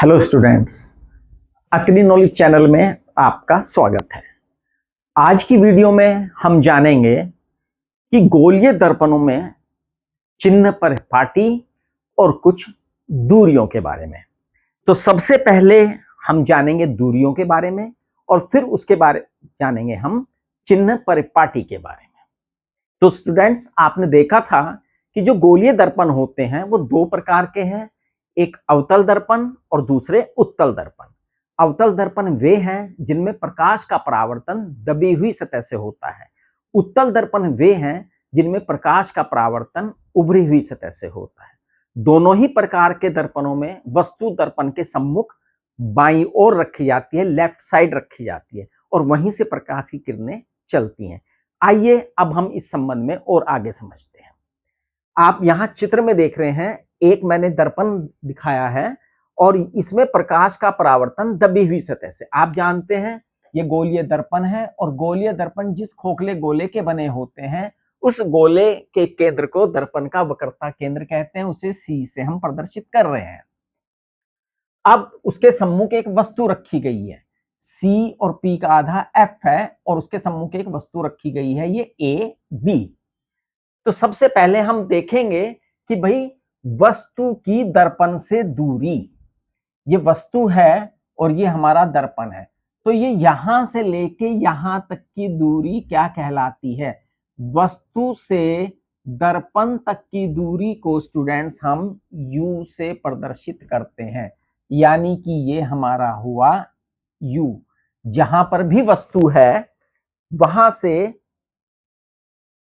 Hello students, अकनी knowledge channel में आपका स्वागत है। आज की वीडियो में हम जानेंगे कि गोलीय दर्पणों में चिन्ह परिपाटी और कुछ दूरियों के बारे में। तो सबसे पहले हम जानेंगे दूरियों के बारे में और फिर उसके बारे जानेंगे हम चिन्ह परिपाटी के बारे में। तो स्टूडेंट्स, आपने देखा था कि जो गोलीय दर्पण होते हैं वो दो प्रकार के हैं, एक अवतल दर्पण और दूसरे उत्तल दर्पण। अवतल दर्पण वे हैं जिनमें प्रकाश का परावर्तन दबी हुई सतह से होता है। उत्तल दर्पण वे हैं जिनमें प्रकाश का परावर्तन उभरी हुई सतह से होता है। दोनों ही प्रकार के दर्पणों में वस्तु दर्पण के सम्मुख बाईं ओर रखी जाती है, लेफ्ट साइड रखी जाती है और वहीं से प्रकाश की किरणें चलती हैं। आइए अब हम इस संबंध में और आगे समझते हैं। आप यहाँ चित्र में देख रहे हैं, एक मैंने दर्पण दिखाया है और इसमें प्रकाश का परावर्तन दबी हुई सतह से। आप जानते हैं ये गोलीय दर्पण है और गोलीय दर्पण जिस खोखले गोले के बने होते हैं उस गोले के केंद्र को दर्पण का वक्रता केंद्र कहते हैं, उसे सी से हम प्रदर्शित कर रहे हैं। अब उसके सम्मुख एक वस्तु रखी गई है, सी और पी का आधा एफ है और उसके सम्मुख एक वस्तु रखी गई है, ये ए बी। तो सबसे पहले हम देखेंगे कि भाई वस्तु की दर्पण से दूरी, ये वस्तु है और ये हमारा दर्पण है, तो ये यहां से लेके यहां तक की दूरी क्या कहलाती है? वस्तु से दर्पण तक की दूरी को स्टूडेंट्स हम u से प्रदर्शित करते हैं, यानी कि ये हमारा हुआ u। जहां पर भी वस्तु है वहां से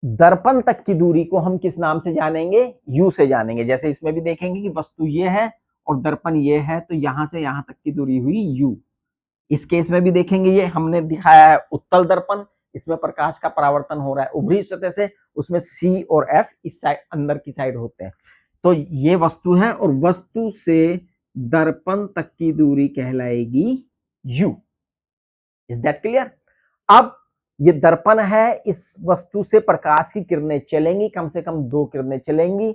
दर्पण तक की दूरी को हम किस नाम से जानेंगे? u से जानेंगे। जैसे इसमें भी देखेंगे कि वस्तु ये है और दर्पण ये है, तो यहां से यहां तक की दूरी हुई u। इस केस में भी देखेंगे, ये हमने दिखाया है उत्तल दर्पण, इसमें प्रकाश का परावर्तन हो रहा है उभरी सतह से, उसमें c और f इस साइड अंदर की साइड होते हैं। तो ये वस्तु है और वस्तु से दर्पण तक की दूरी कहलाएगी u। Is that clear? अब ये दर्पण है, इस वस्तु से प्रकाश की किरणें चलेंगी, कम से कम दो किरणें चलेंगी,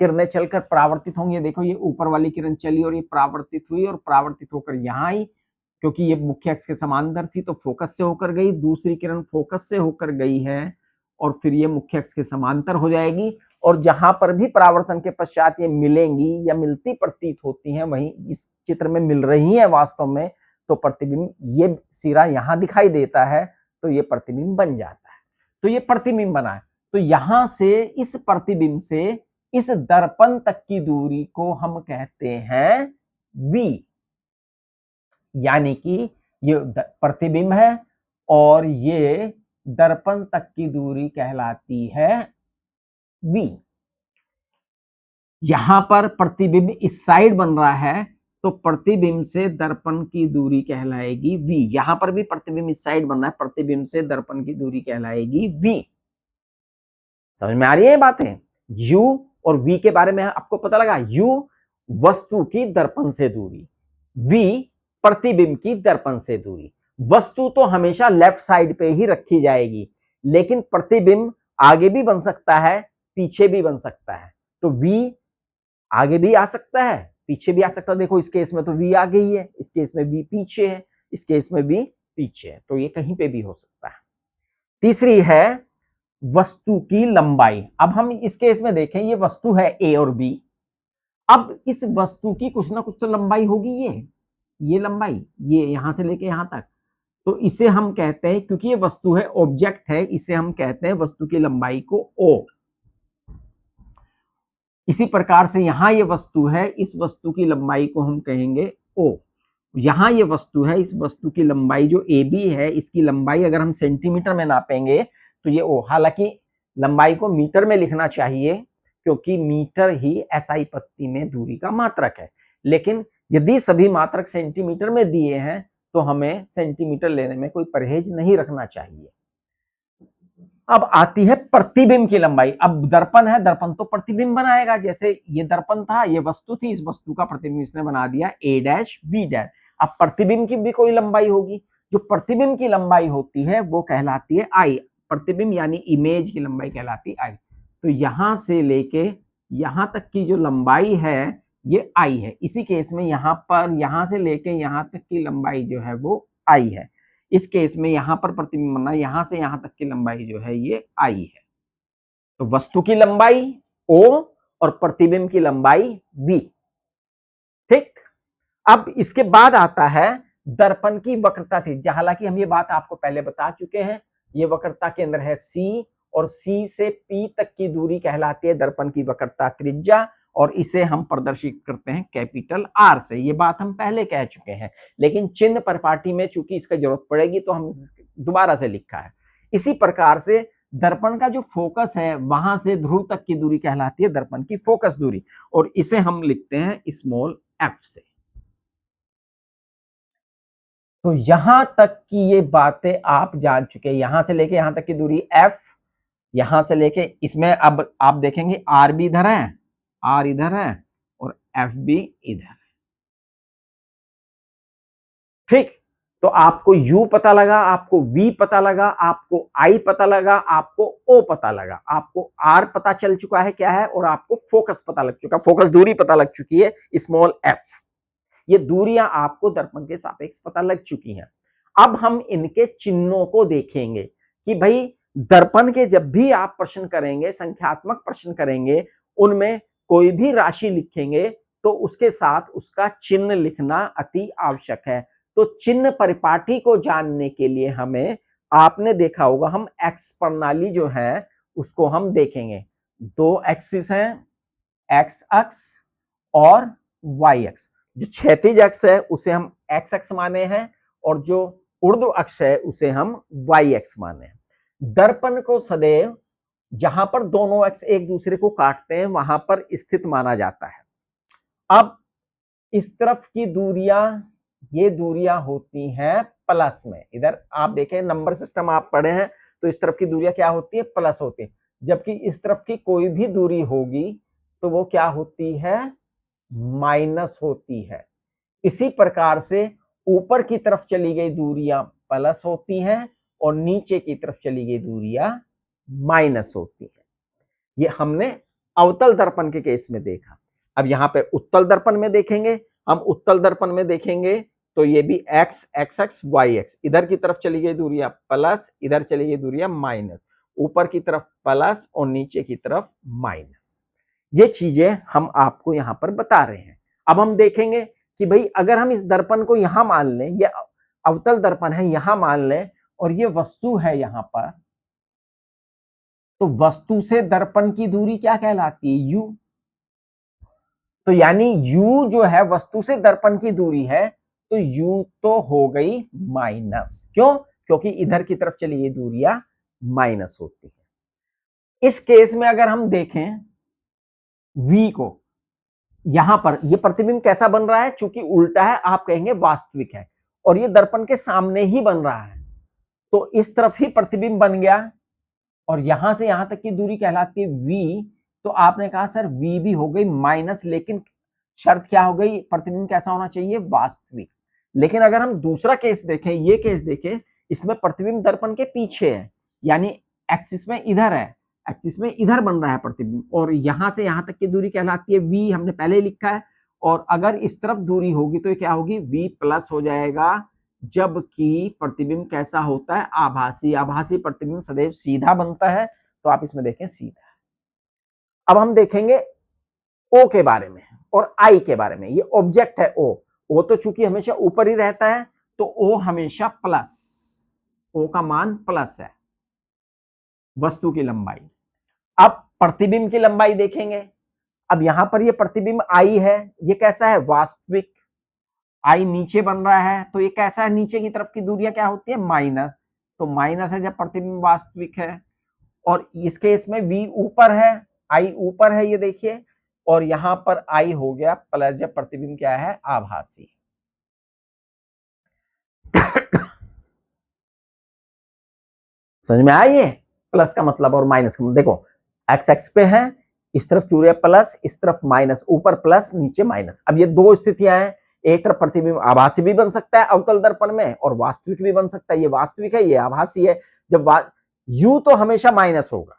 किरणें चलकर परावर्तित होंगी। देखो ये ऊपर वाली किरण चली और ये परावर्तित हुई और परावर्तित होकर यहाँ आई, क्योंकि ये मुख्य अक्ष के समांतर थी तो फोकस से होकर गई। दूसरी किरण फोकस से होकर गई है और फिर ये मुख्य अक्ष के समांतर हो जाएगी और जहां पर भी परावर्तन के पश्चात ये मिलेंगी या मिलती प्रतीत होती हैं, वहीं इस चित्र में मिल रही है वास्तव में, तो प्रतिबिंब ये सिरा यहां दिखाई देता है तो ये प्रतिबिंब बन जाता है। तो ये प्रतिबिंब बना है, तो यहां से इस प्रतिबिंब से इस दर्पण तक की दूरी को हम कहते हैं v, यानी कि ये प्रतिबिंब है और ये दर्पण तक की दूरी कहलाती है v। यहां पर प्रतिबिंब इस साइड बन रहा है तो प्रतिबिंब से दर्पण की दूरी कहलाएगी v। यहां पर भी प्रतिबिंब इस साइड बन रहा है, प्रतिबिंब से दर्पण की दूरी कहलाएगी v। समझ में आ रही है बातें? u और v के बारे में आपको पता लगा। u वस्तु की दर्पण से दूरी, v प्रतिबिंब की दर्पण से दूरी। वस्तु तो हमेशा लेफ्ट साइड पे ही रखी जाएगी, लेकिन प्रतिबिंब आगे भी बन सकता है, पीछे भी बन सकता है। तो v आगे भी आ सकता है, पीछे भी आ सकता है। देखो इस केस में तो v आगे ही है, इस केस में v पीछे है, इस केस में v पीछे है, तो ये कहीं पे भी हो सकता है। तीसरी है वस्तु की लंबाई। अब हम इस केस में देखें, ये वस्तु है a और b। अब इस वस्तु की कुछ ना कुछ तो लंबाई होगी, ये लंबाई, ये यहां से लेके यहां तक, तो इसे हम कहते हैं, क्योंकि ये वस्तु है, ऑब्जेक्ट है, इसे हम कहते हैं वस्तु की लंबाई को o। इसी प्रकार से यहां ये वस्तु है, इस वस्तु की लंबाई को हम कहेंगे o। यहां ये वस्तु है, इस वस्तु की लंबाई जो AB है, इसकी लंबाई अगर हम सेंटीमीटर में नापेंगे तो ये o। हालांकि लंबाई को मीटर में लिखना चाहिए क्योंकि मीटर ही SI पत्ती में दूरी का मात्रक है, लेकिन यदि सभी मात्रक सेंटीमीटर में दिए हैं तो हमें सेंटीमीटर लेने में कोई परहेज नहीं रखना चाहिए। अब आती है प्रतिबिंब की लंबाई। अब दर्पण है, दर्पण तो प्रतिबिंब बनाएगा, जैसे ये दर्पण था, ये वस्तु थी, इस वस्तु का प्रतिबिंब इसने बना दिया a' b'। अब प्रतिबिंब की भी कोई लंबाई होगी, जो प्रतिबिंब की लंबाई होती है वो कहलाती है I। प्रतिबिंब यानी इमेज की लंबाई कहलाती है I। तो यहां से लेके यहां तक की जो लंबाई है ये आई है। इसी केस में यहाँ पर यहां से लेके यहां तक की लंबाई जो है वो आई है। इस केस में यहां पर प्रतिबिंब बनना, यहां से यहां तक की लंबाई जो है ये आई है। तो वस्तु की लंबाई ओ और प्रतिबिंब की लंबाई वी। ठीक, अब इसके बाद आता है दर्पण की वक्रता थी। हालांकि हम ये बात आपको पहले बता चुके हैं। ये वक्रता के अंदर है सी, और सी से पी तक की दूरी कहलाती है दर्पण की वक्रता त्रिज्या, और इसे हम प्रदर्शित करते हैं कैपिटल आर से। ये बात हम पहले कह चुके हैं, लेकिन चिन्ह परिपाटी में चूंकि इसका जरूरत पड़ेगी तो हम दोबारा से लिखा है। इसी प्रकार से दर्पण का जो फोकस है वहां से ध्रुव तक की दूरी कहलाती है दर्पण की फोकस दूरी, और इसे हम लिखते हैं स्मॉल एफ से। तो यहां तक की ये बातें आप जान चुके हैं। यहां से लेके यहां तक की दूरी एफ, यहां से लेके इसमें अब आप देखेंगे आर भी इधर है, आर इधर है, और एफ भी इधर है। ठीक, तो आपको U पता लगा, आपको V पता लगा, आपको I पता लगा, आपको O पता लगा, आपको R पता चल चुका है क्या है, और आपको फोकस पता लग चुका, फोकस दूरी पता लग चुकी है स्मॉल f। ये दूरियां आपको दर्पण के सापेक्ष पता लग चुकी हैं। अब हम इनके चिन्हों को देखेंगे कि भाई दर्पण के जब भी आप प्रश्न करेंगे, संख्यात्मक प्रश्न करेंगे, उनमें कोई भी राशि लिखेंगे तो उसके साथ उसका चिन्ह लिखना अति आवश्यक है। तो चिन्ह परिपाटी को जानने के लिए हमें, आपने देखा होगा, हम एक्स प्रणाली जो है उसको हम देखेंगे। दो एक्सिस हैं, एक्स अक्ष और वाई अक्ष। जो क्षैतिज अक्ष है उसे हम एक्स अक्ष माने हैं, और जो ऊर्ध्व अक्ष है उसे हम वाई अक्ष माने हैं। दर्पण को सदैव जहां पर दोनों अक्ष एक दूसरे को काटते हैं वहां पर स्थित माना जाता है। अब इस तरफ की दूरियां, ये दूरियां होती हैं प्लस में। इधर आप देखें नंबर सिस्टम आप पढ़े हैं, तो इस तरफ की दूरियां क्या होती है, प्लस होती है। जबकि इस तरफ की कोई भी दूरी होगी तो वो क्या होती है, माइनस होती है। इसी प्रकार से ऊपर की तरफ चली गई दूरियां प्लस होती हैं, और नीचे की तरफ चली गई दूरियां माइनस होती हैं। ये हमने अवतल दर्पण के केस में देखा। अब यहां पे उत्तल दर्पण में देखेंगे, हम उत्तल दर्पण में देखेंगे तो ये भी x, x x, y x, इधर की तरफ चली गई दूरियां प्लस, इधर चली गई दूरियां माइनस, ऊपर की तरफ प्लस और नीचे की तरफ माइनस। ये चीजें हम आपको यहां पर बता रहे हैं। अब हम देखेंगे कि भाई अगर हम इस दर्पण को यहां मान लें, ये अवतल दर्पण है यहां मान लें, और ये वस्तु है यहां पर, तो वस्तु से दर्पण की दूरी क्या कहलाती है, U। तो यानी U जो है वस्तु से दर्पण की दूरी है, तो U तो हो गई माइनस। क्यों, क्योंकि इधर की तरफ चली गई दूरियां माइनस होती है। इस केस में अगर हम देखें V को, यहां पर ये प्रतिबिंब कैसा बन रहा है, चूंकि उल्टा है आप कहेंगे वास्तविक है, और ये दर्पण के सामने ही बन रहा है, तो इस तरफ ही प्रतिबिंब बन गया, और यहां से यहां तक की दूरी कहलाती है V। तो आपने कहा सर V भी हो गई माइनस, लेकिन शर्त क्या हो गई, प्रतिबिंब कैसा होना चाहिए, वास्तविक। लेकिन अगर हम दूसरा केस देखें, ये केस देखें, इसमें प्रतिबिंब दर्पण के पीछे है, यानी एक्सिस में इधर है, एक्सिस में इधर बन रहा है प्रतिबिंब, और यहां से यहां तक की दूरी कहलाती है V, हमने पहले लिखा है। और अगर इस तरफ दूरी होगी तो क्या होगी, V प्लस हो जाएगा, जबकि प्रतिबिंब कैसा होता है, आभासी। आभासी प्रतिबिंब सदैव सीधा बनता है, तो आप इसमें देखें सीधा। अब हम देखेंगे O के बारे में और I के बारे में। ये ऑब्जेक्ट है O तो चूंकि हमेशा ऊपर ही रहता है, तो O हमेशा प्लस, O का मान प्लस है, वस्तु की लंबाई। अब प्रतिबिंब की लंबाई देखेंगे। अब यहां पर ये प्रतिबिंब I है, ये कैसा है, वास्तविक। I नीचे बन रहा है, तो ये कैसा है, नीचे की तरफ की दूरियां क्या होती है, माइनस। तो माइनस है जब प्रतिबिंब वास्तविक है। और इस केस में V ऊपर है, I ऊपर है, ये देखिए, और यहां पर I हो गया प्लस जब प्रतिबिंब क्या है, आभासी। समझ में आया ये प्लस का मतलब और माइनस का मतलब। देखो एक्स एक्स पे है, इस तरफ चूरे प्लस, इस तरफ माइनस, ऊपर प्लस नीचे माइनस। अब ये दो स्थितियां हैं, एक तरफ प्रतिबिंब आभासी भी बन सकता है अवतल दर्पण में, और वास्तविक भी बन सकता है। ये वास्तविक है, ये आभासी है। जब U तो हमेशा माइनस होगा,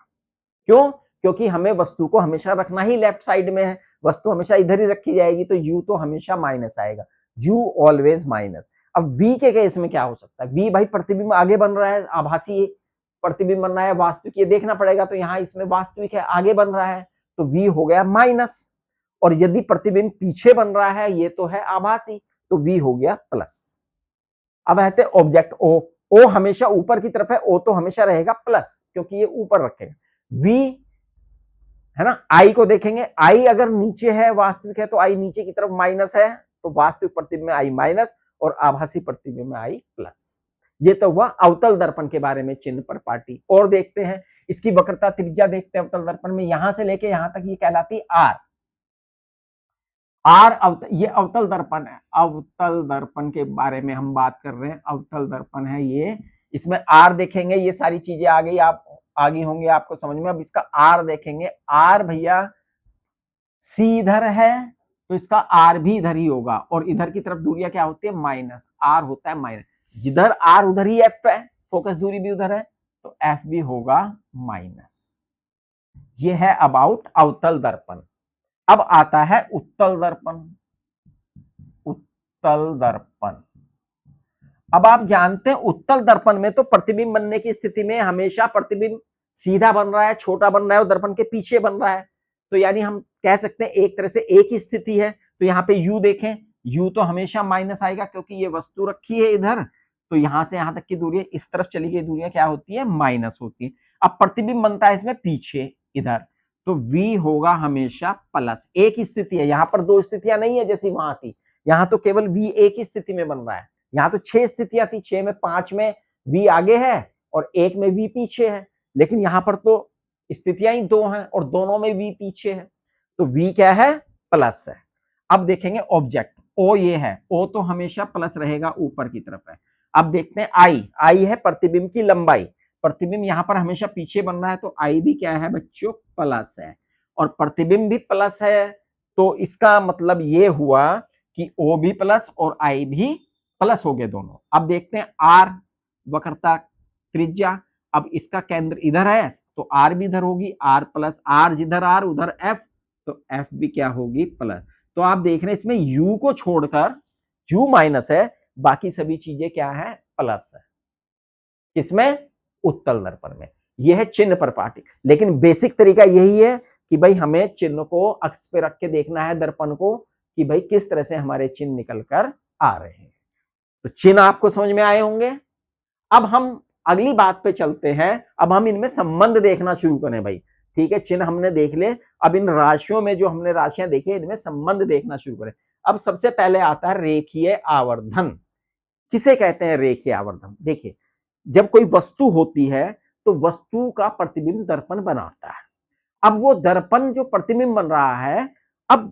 क्यों, क्योंकि हमें वस्तु को हमेशा रखना ही लेफ्ट साइड में है। वस्तु हमेशा इधर ही रखी जाएगी तो u तो हमेशा माइनस आएगा, u ऑलवेज माइनस। अब v के केस में क्या हो सकता है, v भाई प्रतिबिंब आगे बन रहा है, आभासी प्रतिबिंब बन रहा है, वास्तविक ये देखना पड़ेगा, तो यहाँ इसमें वास्तविक है, आगे बन रहा है, तो v हो गया माइनस। और यदि प्रतिबिंब पीछे बन रहा है, ये तो है आभासी, तो v हो गया प्लस। अब आते ऑब्जेक्ट o, o हमेशा ऊपर की तरफ है, o तो हमेशा रहेगा प्लस क्योंकि ये ऊपर रखेगा। v है ना, i को देखेंगे, i अगर नीचे है, वास्तविक है, तो i नीचे की तरफ माइनस है, तो वास्तविक प्रतिबिंब में i माइनस और आभासी प्रतिबिंब में i प्लस। ये तो हुआ अवतल दर्पण के बारे में चिन्ह पर पार्टी। और देखते हैं इसकी वक्रता त्रिज्या देखते हैं अवतल दर्पण में, यहां से लेके यहां तक ये कहलाती r। ये अवतल दर्पण है, अवतल दर्पण के बारे में हम बात कर रहे हैं, अवतल दर्पण है ये, इसमें r देखेंगे, ये सारी चीजें आ गई, आप आगे होंगे आपको समझ में। अब इसका r देखेंगे, r भैया c इधर है तो इसका r भी इधर ही होगा, और इधर की तरफ दूरियां क्या होती है, माइनस, r होता है माइनस, जिधर r उधर ही f है, फोकस दूरी भी उधर है, तो f भी होगा माइनस। ये है अबाउट अवतल दर्पण। अब आता है उत्तल दर्पण। उत्तल दर्पण, अब आप जानते हैं उत्तल दर्पण में तो प्रतिबिंब बनने की स्थिति में हमेशा प्रतिबिंब सीधा बन रहा है, छोटा बन रहा है और दर्पण के पीछे बन रहा है, तो यानी हम कह सकते हैं एक तरह से एक ही स्थिति है। तो यहाँ पे u देखें, u तो हमेशा माइनस आएगा क्योंकि ये वस्तु रखी है इधर, तो यहां से यहां तक की दूरी, इस तरफ चली गई दूरियां क्या होती है, माइनस होती है। अब प्रतिबिंब बनता है इसमें पीछे इधर, तो v होगा हमेशा प्लस। एक ही स्थिति है, यहाँ पर दो स्थितियां नहीं है जैसी वहां थी, यहाँ तो केवल v एक ही स्थिति में बन रहा है। यहाँ तो 6 स्थितियां थी, 6 में 5 में v आगे है और 1 में v पीछे है, लेकिन यहाँ पर तो स्थितियां ही दो हैं और दोनों में v पीछे है, तो v क्या है, प्लस है। अब देखेंगे ऑब्जेक्ट o, ये है o तो हमेशा प्लस रहेगा, ऊपर की तरफ है। अब देखते हैं i है प्रतिबिंब की लंबाई, प्रतिबिंब यहाँ पर हमेशा पीछे बन रहा है, तो i भी क्या है बच्चों, प्लस है, और प्रतिबिंब भी प्लस है, तो इसका मतलब ये हुआ कि o भी प्लस और i भी प्लस हो गए दोनों। अब देखते हैं r, वक्रता त्रिज्या, अब इसका केंद्र इधर है तो r भी इधर होगी, r प्लस r, जिधर r उधर f, तो f भी क्या होगी, प्लस। तो आप देख रहे हैं इसमें u को छोड़कर, u माइनस है, बाकी सभी चीजें क्या है, प्लस है। किसमें, उत्तल दर्पण में। यह है चिन्ह पर पाटी, लेकिन बेसिक तरीका यही है कि भाई हमें चिन्ह को अक्ष पे रख के देखना है दर्पण को, कि भाई किस तरह से हमारे चिन्ह निकल कर आ रहे हैं। तो चिन्ह आपको समझ में आए होंगे। अब हम अगली बात पे चलते हैं, अब हम इनमें संबंध देखना शुरू करें भाई, ठीक है, चिन्ह हमने देख ले, अब इन राशियों में जो हमने राशियां देखी इनमें संबंध देखना शुरू करें। अब सबसे पहले आता है रेखीय आवर्धन। किसे कहते हैं रेखीय आवर्धन, देखिए जब कोई वस्तु होती है तो वस्तु का प्रतिबिंब दर्पण बनाता है। अब वो दर्पण जो प्रतिबिंब बन रहा है, अब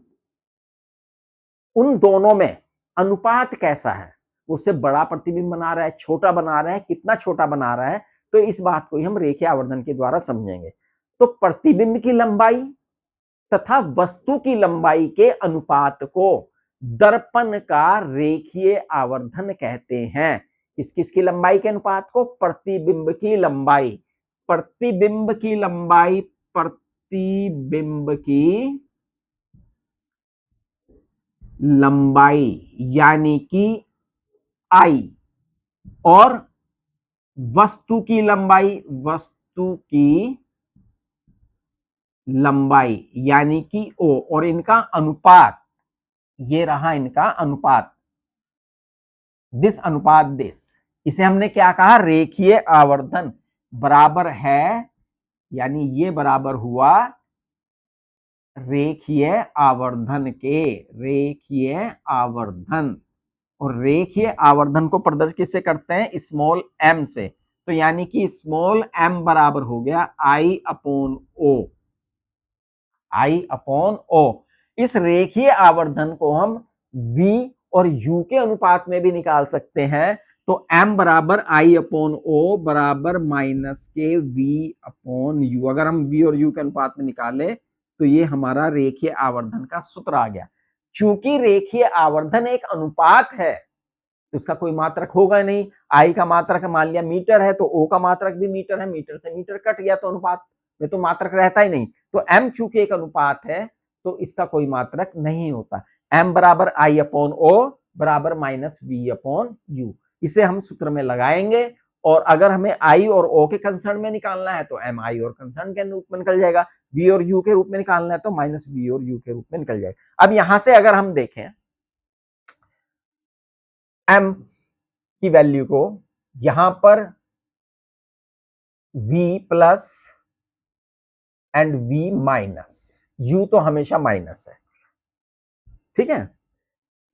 उन दोनों में अनुपात कैसा है, उससे बड़ा प्रतिबिंब बना रहा है, छोटा बना रहा है, कितना छोटा बना रहा है, तो इस बात को ही हम रेखीय आवर्धन के द्वारा समझेंगे। तो प्रतिबिंब की लंबाई तथा वस्तु की लंबाई के अनुपात को दर्पण का रेखीय आवर्धन कहते हैं। किस किस की लंबाई के अनुपात को, प्रतिबिंब की लंबाई, प्रतिबिंब की लंबाई, प्रतिबिंब की लंबाई यानी कि I, और वस्तु की लंबाई, वस्तु की लंबाई यानी कि O, और इनका अनुपात, ये रहा इनका अनुपात, दिस अनुपात दिस, इसे हमने क्या कहा, रेखीय आवर्धन बराबर है, यानी ये बराबर हुआ रेखीय आवर्धन के, रेखीय आवर्धन। और रेखीय आवर्धन को प्रदर्शित किससे करते हैं, स्मॉल m से, तो यानी कि स्मॉल m बराबर हो गया I upon O, I upon O। इस रेखीय आवर्धन को हम v और u के अनुपात में भी निकाल सकते हैं, तो m बराबर I अपॉन O बराबर माइनस के v अपॉन u। अगर हम v और u के अनुपात में निकाले तो ये हमारा रेखीय आवर्धन का सूत्र आ गया। चूंकि रेखीय आवर्धन एक अनुपात है तो इसका कोई मात्रक होगा नहीं, I का मात्रक मान लिया मीटर है तो O का मात्रक भी मीटर है, मीटर से मीटर कट गया तो अनुपात में तो मात्रक रहता ही नहीं। तो m चूंकि एक अनुपात है तो इसका कोई मात्रक नहीं होता। m बराबर आई अपॉन ओ बराबर माइनस वी अपॉन यू, इसे हम सूत्र में लगाएंगे और अगर हमें आई और ओ के कंसर्न में निकालना है तो एम आई और कंसर्न के रूप में निकल जाएगा, वी और यू के रूप में निकालना है तो माइनस वी और यू के रूप में निकल जाएगा। अब यहां से अगर हम देखें एम की वैल्यू को, यहां पर v plus and v minus, u तो हमेशा माइनस है, ठीक है।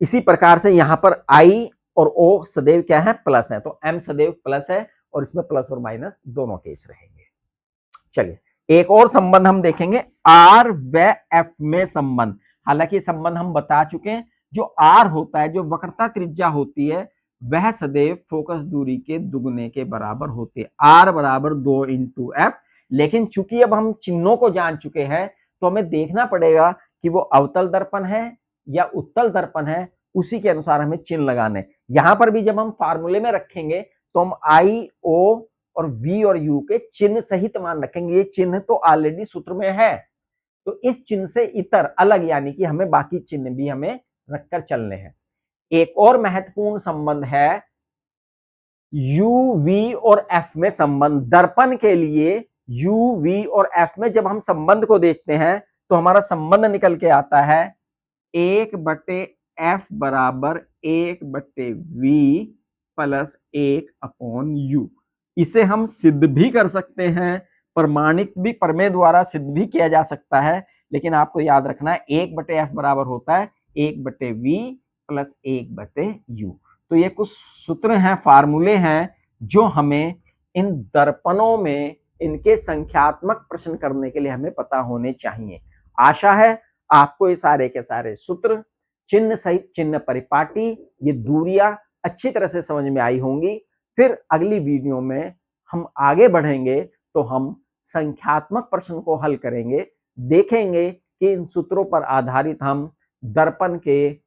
इसी प्रकार से यहां पर i और o सदैव क्या है, प्लस है, तो m सदैव प्लस है और इसमें प्लस और माइनस दोनों केस रहेंगे। चलिए एक और संबंध हम देखेंगे, r व f में संबंध। हालांकि संबंध हम बता चुके हैं, जो r होता है, जो वक्रता त्रिज्या होती है, वह सदैव फोकस दूरी के दुगने के बराबर होती है, r बराबर 2 इंटू एफ। लेकिन चूंकि अब हम चिन्हों को जान चुके हैं तो हमें देखना पड़ेगा कि वो अवतल दर्पण है या उत्तल दर्पण है, उसी के अनुसार हमें चिन्ह लगाने। यहां पर भी जब हम फार्मूले में रखेंगे तो हम आई, ओ और v और u के चिन्ह सहित मान रखेंगे। ये चिन्ह तो ऑलरेडी सूत्र में है, तो इस चिन्ह से इतर अलग, यानी कि हमें बाकी चिन्ह भी हमें रखकर चलने हैं। एक और महत्वपूर्ण संबंध है u, v और f में संबंध। दर्पण के लिए u, v और f में जब हम संबंध को देखते हैं तो हमारा संबंध निकल के आता है 1/f बराबर 1/v प्लस 1/u। इसे हम सिद्ध भी कर सकते हैं, प्रमाणित भी, प्रमेय द्वारा सिद्ध भी किया जा सकता है, लेकिन आपको याद रखना है 1/f बराबर होता है 1/v प्लस 1/u। तो ये कुछ सूत्र हैं, फार्मूले हैं, जो हमें इन दर्पणों में इनके संख्यात्मक प्रश्न करने के लिए हमें पता होने चाहिए। आशा है आपको ये सारे के सारे सूत्र, चिन्ह सहित चिन्ह परिपाटी, ये दूरियां अच्छी तरह से समझ में आई होंगी। फिर अगली वीडियो में हम आगे बढ़ेंगे तो हम संख्यात्मक प्रश्न को हल करेंगे, देखेंगे कि इन सूत्रों पर आधारित हम दर्पण के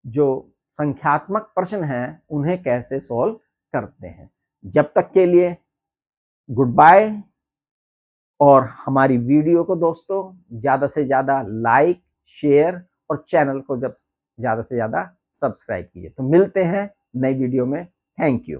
जो संख्यात्मक प्रश्न हैं उन्हें कैसे सॉल्व करते हैं। जब तक के लिए गुड बाय, और हमारी वीडियो को दोस्तों ज्यादा से ज्यादा लाइक, शेयर और चैनल को जब ज्यादा से ज्यादा सब्सक्राइब कीजिए। तो मिलते हैं नई वीडियो में। Thank you.